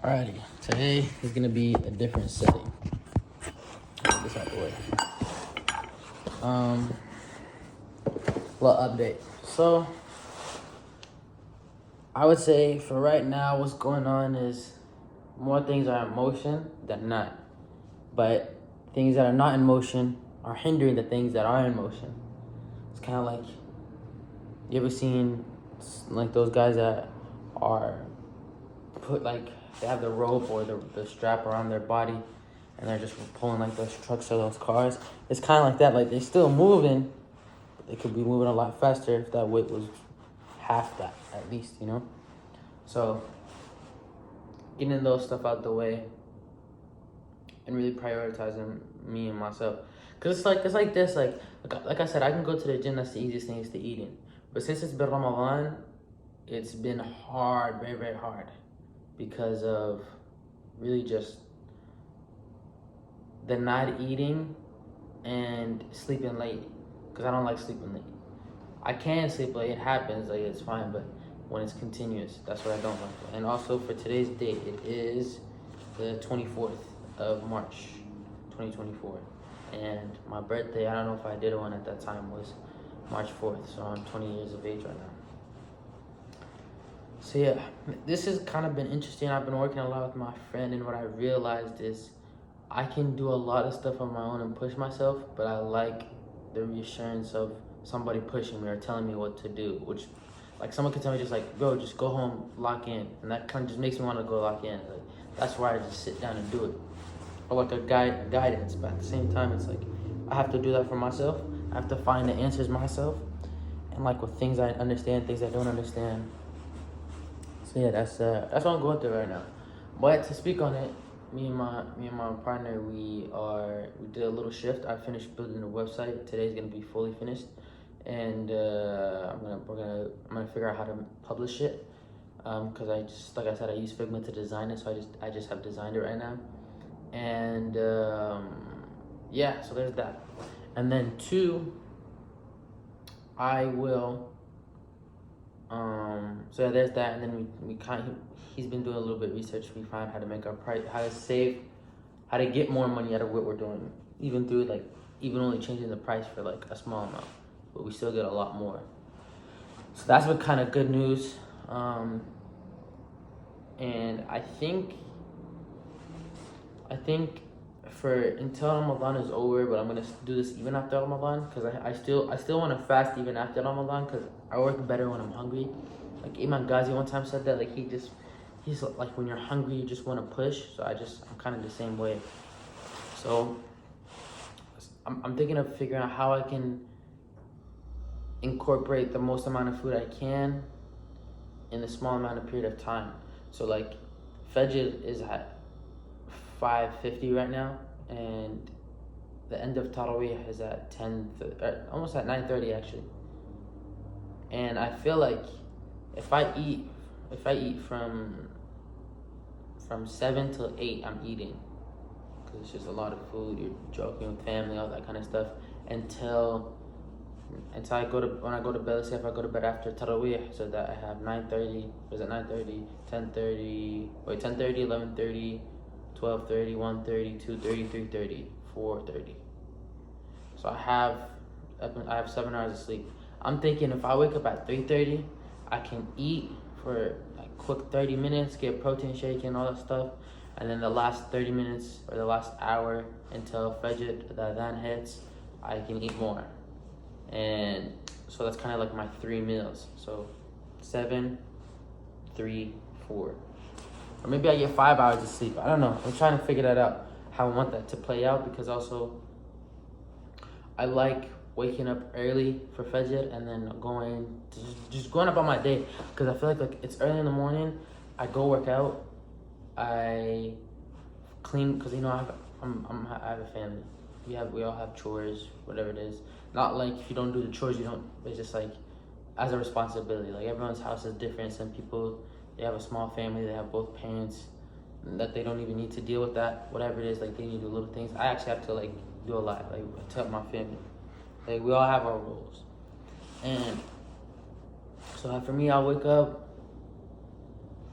Alrighty, today is gonna be a different setting. Get this out the way. Little update. So, I would say for right now, what's going on is more things are in motion than not. But things that are not in motion are hindering the things that are in motion. It's kind of like, you ever seen like those guys that are put like, they have the rope or the strap around their body and they're just pulling like those trucks or those cars. It's kind of like that. Like they're still moving, but they could be moving a lot faster if that weight was half that at least, you know? So getting those stuff out the way and really prioritizing me and myself. Cause it's like this, like I said, I can go to the gym, that's the easiest thing is to eating. But since it's been Ramadan, it's been hard, very, very hard. Because of really just the not eating and sleeping late. Because I don't like sleeping late. I can sleep late, it happens, like it's fine, but when it's continuous, that's what I don't like. And also for today's date, it is the 24th of March, 2024. And my birthday, I don't know if I did one at that time, was March 4th, so I'm 20 years of age right now. So yeah, this has kind of been interesting. I've been working a lot with my friend, and what I realized is I can do a lot of stuff on my own and push myself, but I like the reassurance of somebody pushing me or telling me what to do, which like someone can tell me just like, bro, just go home, lock in. And that kind of just makes me want to go lock in. Like, that's why I just sit down and do it. Or like a guidance, but at the same time, it's like, I have to do that for myself. I have to find the answers myself. And like with things I understand, things I don't understand. So yeah, that's what I'm going through right now. But to speak on it, me and my partner, we did a little shift. I finished building the website. Today's gonna be fully finished, and I'm gonna figure out how to publish it. Cause I just, like I said, I use Figma to design it, so I just have designed it right now, and yeah. So there's that, and then two, I will. So yeah, there's that, and then he's been doing a little bit of research. We found how to make our price, how to get more money out of what we're doing, even only changing the price for like a small amount, but we still get a lot more. So that's what kind of good news. And I think for until Ramadan is over, but I'm gonna do this even after Ramadan, because I still want to fast even after Ramadan, because I work better when I'm hungry. Like Imam Ghazi one time said that, like he's like, when you're hungry you just want to push. So I'm kind of the same way. So I'm thinking of figuring out how I can incorporate the most amount of food I can in a small amount of period of time. So like Fajr is at 5:50 right now, and the end of Taraweeh is at almost at 9:30 actually. And I feel like if I eat from 7 till 8, I'm eating, because it's just a lot of food. You're joking with family, all that kind of stuff, until I go to bed. Let's say if I go to bed after Taraweeh, so that I have 9:30. Was it 9:30? 10:30. Wait, 10:30, 11:30. 12:30, 1:30, 2:30, 3:30, 4:30. So I have 7 hours of sleep. I'm thinking if I wake up at 3:30, I can eat for like quick 30 minutes, get protein shake and all that stuff, and then the last 30 minutes or the last hour until Fajr, the Adhan hits, I can eat more. And so that's kind of like my 3 meals. So 7, 3, 4. Or maybe I get 5 hours of sleep. I don't know. I'm trying to figure that out, how I want that to play out, because also I like waking up early for Fajr and then just going about my day, because I feel like it's early in the morning. I go work out. I clean, because I have a family. We all have chores, whatever it is. Not like if you don't do the chores, you don't. It's just like as a responsibility. Like everyone's house is different. Some people, they have a small family, they have both parents, that they don't even need to deal with that, whatever it is, like they need to do little things. I actually have to like do a lot, like to help my family. Like we all have our roles. And so for me, I'll wake up,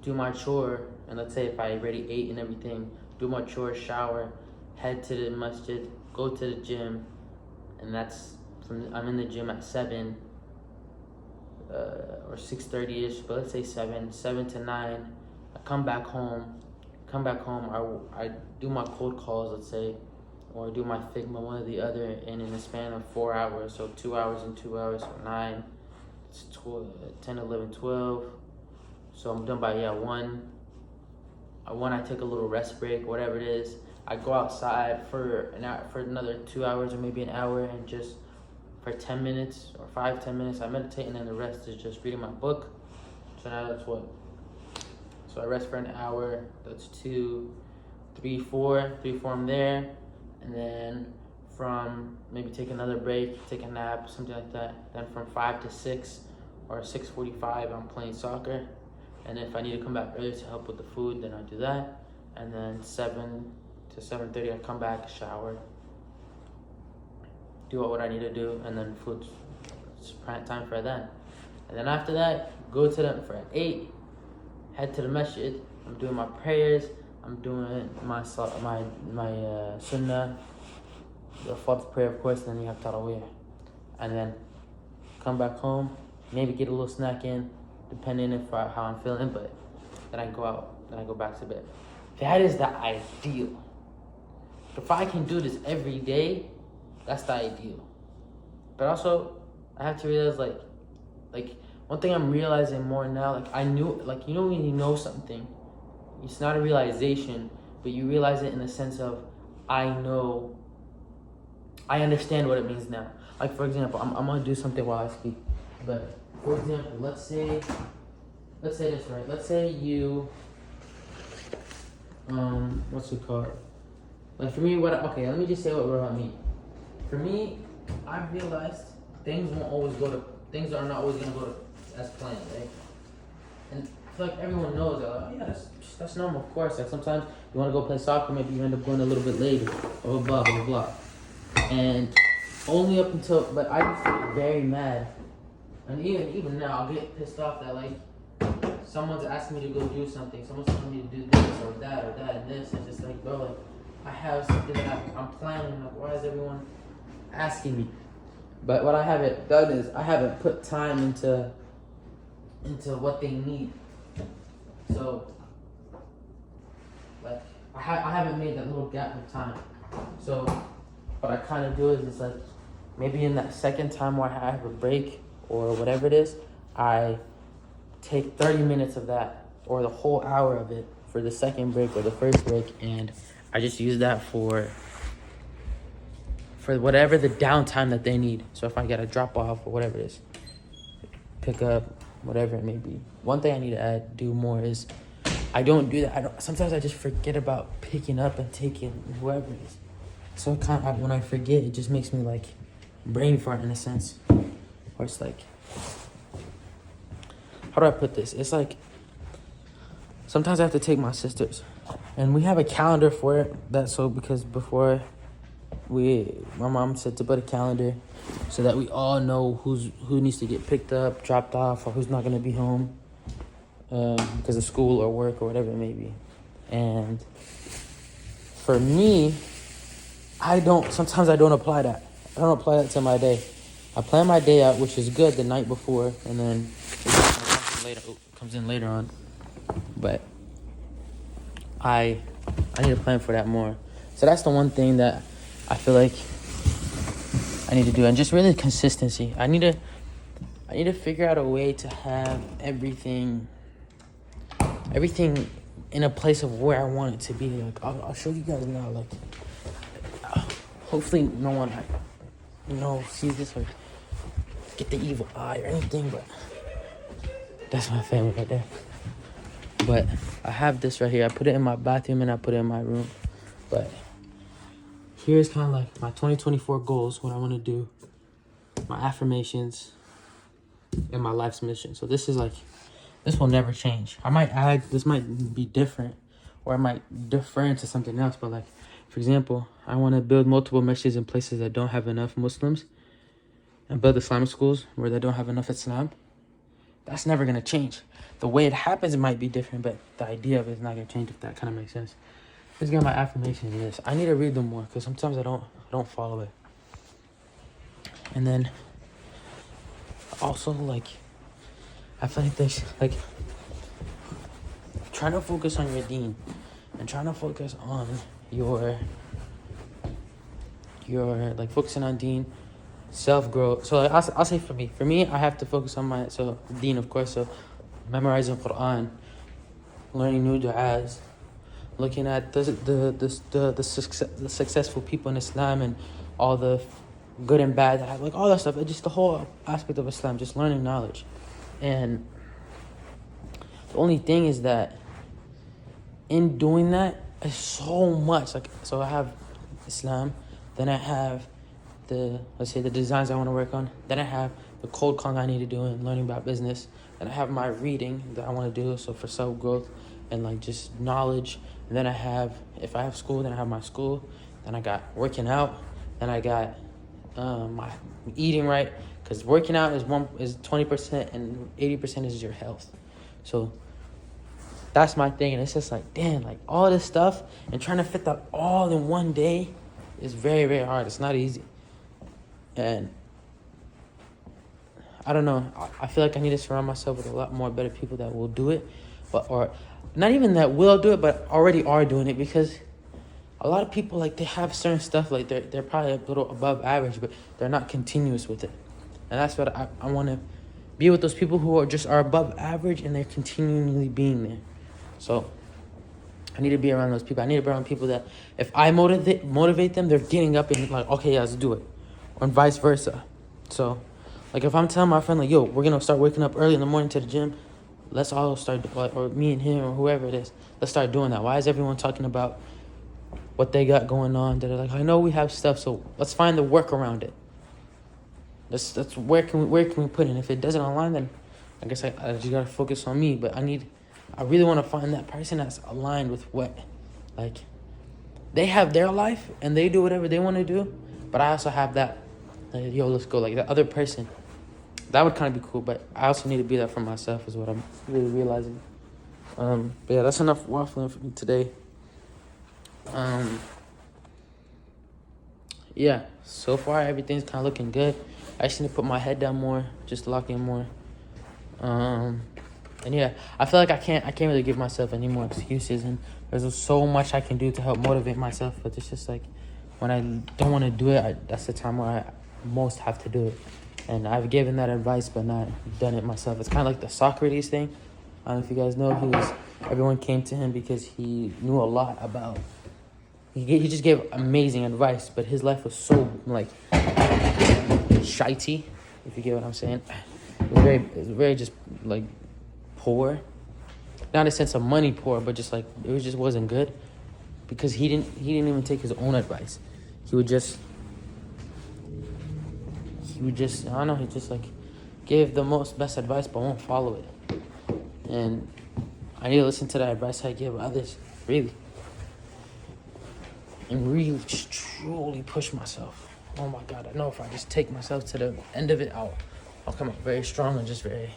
do my chore, and let's say if I already ate and everything, do my chores, shower, head to the masjid, go to the gym, and I'm in the gym at 7 or 6:30ish, but let's say 7 to 9. I come back home. I do my cold calls, let's say, or do my Figma, one or the other, and in the span of 4 hours, so 2 hours and 2 hours, so 9, it's 12, 10, 11, 12. So I'm done by 1. I take a little rest break, whatever it is. I go outside for an hour, for another 2 hours or maybe an hour, and just for 10 minutes or 5-10 minutes I meditate, and then the rest is just reading my book. So now that's what. So I rest for an hour. That's 2, 3, 4. 3, 4. I'm there, and then from maybe take another break, take a nap, something like that. Then from 5 to 6 or 6:45, I'm playing soccer. And if I need to come back early to help with the food, then I do that. And then 7 to 7:30, I come back, shower, do what I need to do, and then food's time for that. And then after that, go to them for at 8, head to the masjid. I'm doing my prayers. I'm doing my sunnah, the fourth prayer, of course. Then you have tarawih, and then come back home. Maybe get a little snack in, depending how I'm feeling. But then I go out. Then I go back to bed. That is the ideal. If I can do this every day, that's the ideal. But also, I have to realize, like one thing I'm realizing more now, like I knew, like, you know when you know something, it's not a realization, but you realize it in the sense of, I understand what it means now. Like, for example, I'm gonna do something while I speak. But, for example, let's say this, right? Let's say you, what's it called? Like for me, let me just say what about me. For me, I've realized things are not always gonna go as planned, right? And I feel like everyone knows that, like, yeah, that's normal, of course. Like sometimes you wanna go play soccer, maybe you end up going a little bit later, or blah, blah, blah. And only up until, but I just get very mad. And even now, I'll get pissed off that, like, someone's asking me to go do something, someone's telling me to do this or that and this. It's just like, bro, like, I have something that I'm planning. Like, why is everyone asking me? But what I haven't done is I haven't put time into what they need. So, like, I haven't made that little gap of time. So, what I kind of do is it's like, maybe in that second time where I have a break or whatever it is, I take 30 minutes of that or the whole hour of it for the second break or the first break, and I just use that for whatever the downtime that they need. So if I gotta drop off or whatever it is, pick up, whatever it may be. One thing I need to do more is I don't do that. Sometimes I just forget about picking up and taking whoever it is. So when I forget, it just makes me like brain fart in a sense. Or it's like, how do I put this? It's like, sometimes I have to take my sisters, and we have a calendar for it. Because before my mom said to put a calendar so that we all know who needs to get picked up, dropped off, or who's not going to be home because of school or work or whatever it may be. And for me, sometimes I don't apply that. I don't apply that to my day. I plan my day out, which is good, the night before, and then it comes in later on. But I need to plan for that more. So that's the one thing that I feel like I need to do, and just really consistency. I need to figure out a way to have everything in a place of where I want it to be. Like I'll show you guys now. Like hopefully no one sees this or get the evil eye or anything, but that's my family right there. But I have this right here. I put it in my bathroom and I put it in my room. But here's kind of like my 2024 goals, what I want to do, my affirmations, and my life's mission. So this will never change. I might add, this might be different, or I might defer into something else. But like, for example, I want to build multiple masjids in places that don't have enough Muslims, and build Islamic schools where they don't have enough Islam. that's never gonna change. The way it happens might be different, but the idea of it is not gonna change, if that kind of makes sense. Let's get my affirmations in this. I need to read them more because sometimes I don't follow it. And then also, like, I feel like there's like trying to focus on your deen and trying to focus on your like focusing on deen, self-growth. So like, I'll say for me I have to focus on my deen, of course, so memorizing Quran, learning new du'as, looking at the successful people in Islam and all the good and bad, like all that stuff, just the whole aspect of Islam, just learning knowledge. And the only thing is that in doing that is so much, like, so I have Islam, then I have the designs I want to work on, then I have the code calling I need to do and learning about business, and I have my reading that I want to do, so for self-growth and like just knowledge. And then I have, if I have school, then I have my school, then I got working out, then I got my eating right, because working out is 20% and 80% is your health. So that's my thing. And it's just like, damn, like all this stuff and trying to fit that all in one day is very, very hard. It's not easy. And I don't know, I feel like I need to surround myself with a lot more better people that will do it, or not even that will do it, but already are doing it. Because a lot of people, like, they have certain stuff, like they're probably a little above average, but they're not continuous with it. And that's what I want to be with, those people who are above average and they're continually being there. So I need to be around those people. I need to be around people that if I motivate them, they're getting up and like, okay, yeah, let's do it. Or vice versa. So like if I'm telling my friend, like, yo, we're going to start waking up early in the morning to the gym, let's all start, or me and him or whoever it is, let's start doing that. Why is everyone talking about what they got going on? They're like, I know we have stuff, so let's find the work around it. That's where can we put it? If it doesn't align, then I guess I just gotta focus on me. But I really want to find that person that's aligned with what, like, they have their life and they do whatever they want to do, but I also have that, like, yo, let's go, like the other person. That would kind of be cool, but I also need to be that for myself, is what I'm really realizing. But yeah, that's enough waffling for me today. Yeah, so far everything's kind of looking good. I just need to put my head down more, just lock in more. And yeah, I feel like I can't really give myself any more excuses, and there's so much I can do to help motivate myself, but it's just like when I don't want to do it, that's the time where I most have to do it. And I've given that advice but not done it myself. It's kind of like the Socrates thing. I don't know if you guys know, everyone came to him because he knew a lot about, he just gave amazing advice, but his life was so like shitey, if you get what I'm saying. It was very just like poor, not in a sense of money poor, but just like it just wasn't good, because he didn't even take his own advice. He would just I don't know, he just like gave the best advice but won't follow it. And I need to listen to that advice I give others, really, and really just truly push myself. Oh my God, I know if I just take myself to the end of it, I'll come out very strong and just very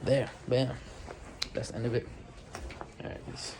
there. Bam. That's the end of it. All right, peace.